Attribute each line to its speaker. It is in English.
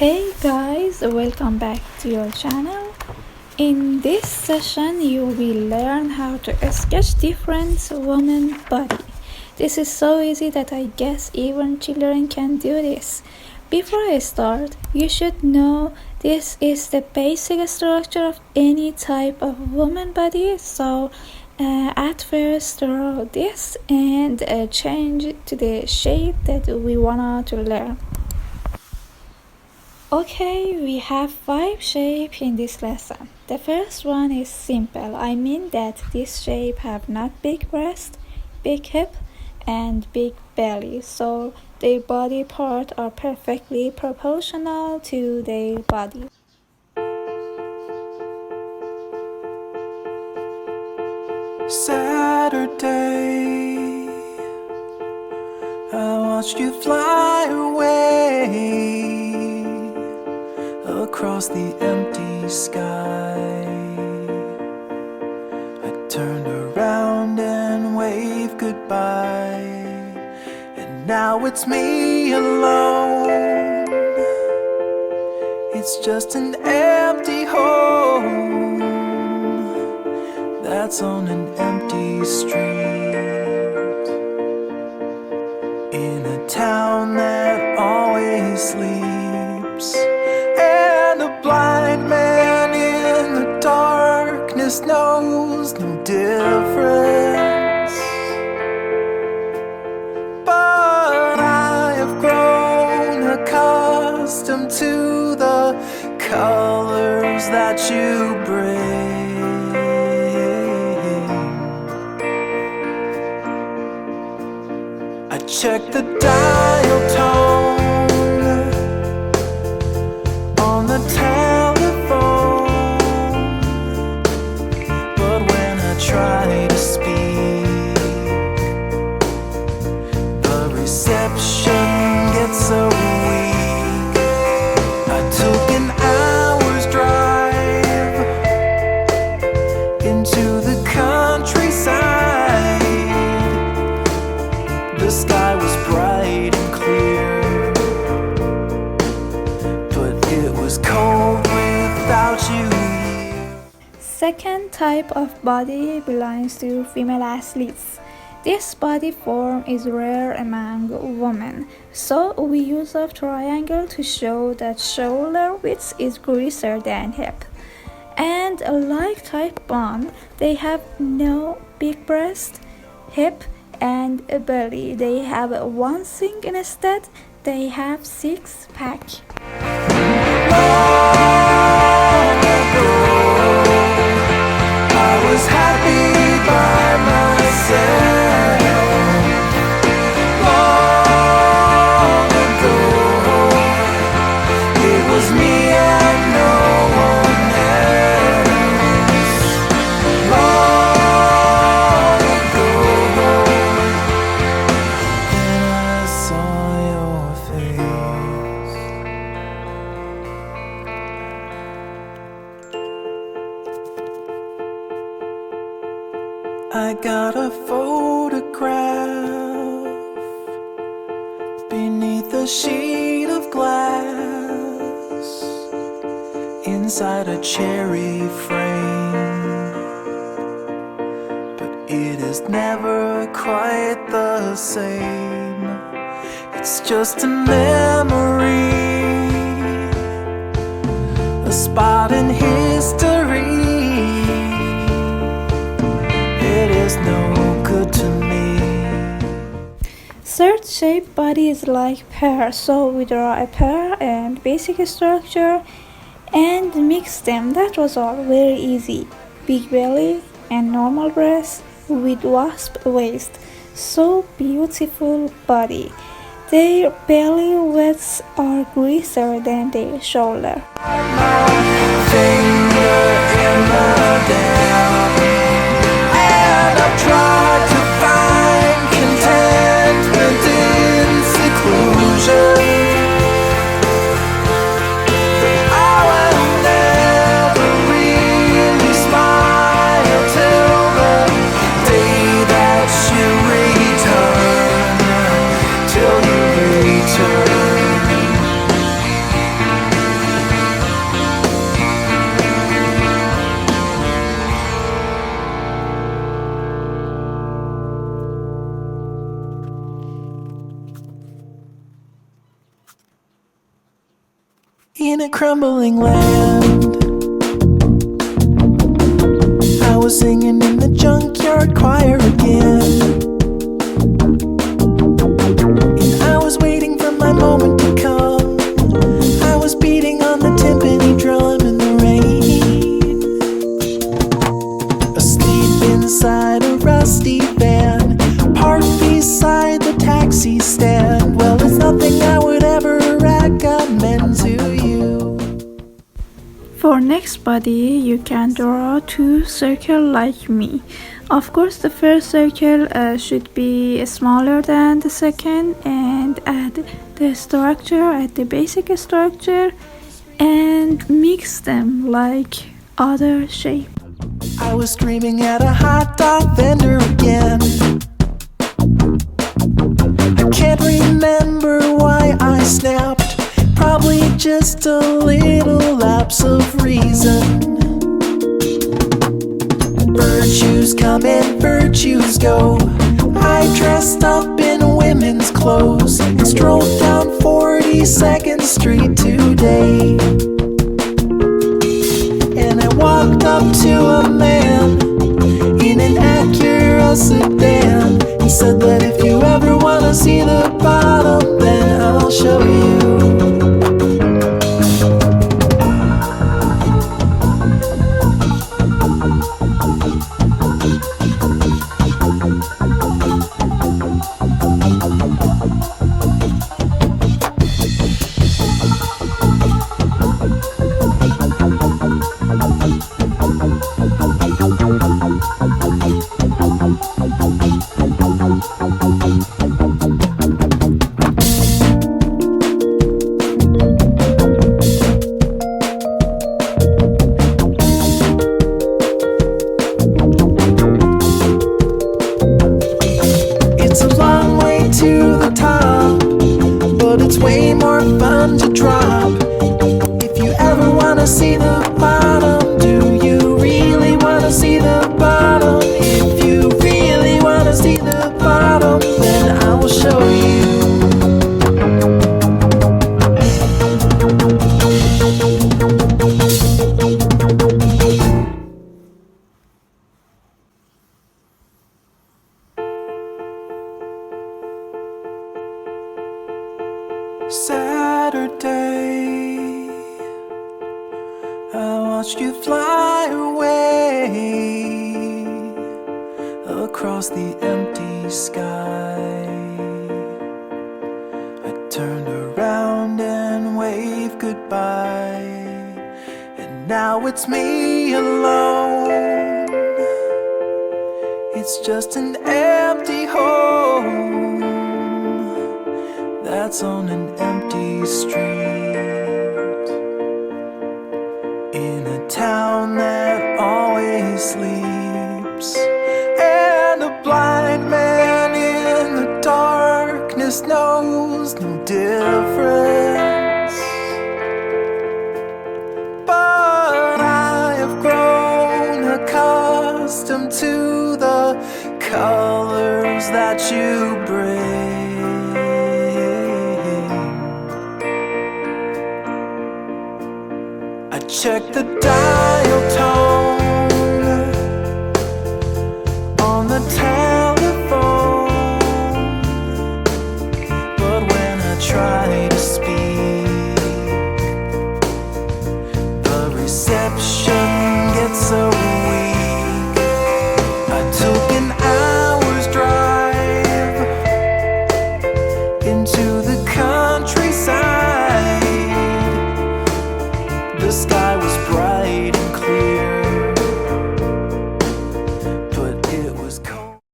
Speaker 1: Hey guys, welcome back to your channel. In this session, you will learn how to sketch different woman body. This is so easy that I guess even children can do this. Before I start, you should know this is the basic structure of any type of woman body. So at first draw this and change it to the shape that we wanna to learn. Okay, we have 5 shapes in this lesson. The first one is simple. I mean that this shape have not big breast, big hip, and big belly. So their body parts are perfectly proportional to their body.
Speaker 2: Saturday, I watched you fly away across the empty sky. I turned around and waved goodbye, and now it's me alone. It's just an empty home that's on an empty street, in a town that always sleeps, and a blind man in the darkness knows no difference. But I have grown accustomed to the colors that you bring. I check the dial tone on the telephone, but when I try to speak, the reception gets so weak. I took an hour's drive into the countryside. The sky was bright and clear, but it was cold without you here.
Speaker 1: Second type of body belongs to female athletes. This body form is rare among women, so we use a triangle to show that shoulder width is greater than hip. And like type 1, they have no big breast, hip, and belly. They have one thing instead. They have 6-pack.
Speaker 2: I was happy by myself. Long ago, it was me and no one else. Long ago, then I saw your face. I got a photograph beneath a sheet of glass, inside a cherry frame, but it is never quite the same. It's just a memory, a spot in history. It is no good to me.
Speaker 1: Third shape body is like pear, so we draw a pear and basic structure and mix them. That was all, very easy. Big belly and normal breast with wasp waist. So beautiful body. Their belly widths are greater than their shoulder.
Speaker 2: My finger in the dam, and I've tried to find contentment in seclusion. I will never really smile till the day that you return, till you return. in a crumbling land. I was singing in the junkyard choir again, and I was waiting for my moment to come. I was beating on the timpani drum in the rain, asleep inside a rusty van, parked beside the taxi stand. Well, it's nothing I would ever recommend to you.
Speaker 1: For next body, you can draw 2 circles like me. Of course, the first circle should be smaller than the second, and add the structure, add the basic structure, and mix them like other shape.
Speaker 2: I was screaming at a hot dog vendor again. I can't remember why I snapped. Probably just a little lapse of reason. Virtues come and virtues go. I dressed up in women's clothes and strolled down 42nd Street today. And I walked up to a man in an Acura sedan. He said that if you ever wanna see the bottom, then I'll show you. It's a long way to the top, but it's way more fun to drop. If you ever wanna see the bottom, do you really wanna see the bottom? If you really wanna see the bottom, then I will show you. Saturday, I watched you fly away across the empty sky. I turned around and waved goodbye, and now it's me alone. It's just an empty home that's on an empty street, in a town that always sleeps, and a blind man in the darkness knows no difference. But I have grown accustomed to the colors that you bring. Check the dial tone on the telephone, but when I try to speak, the reception gets so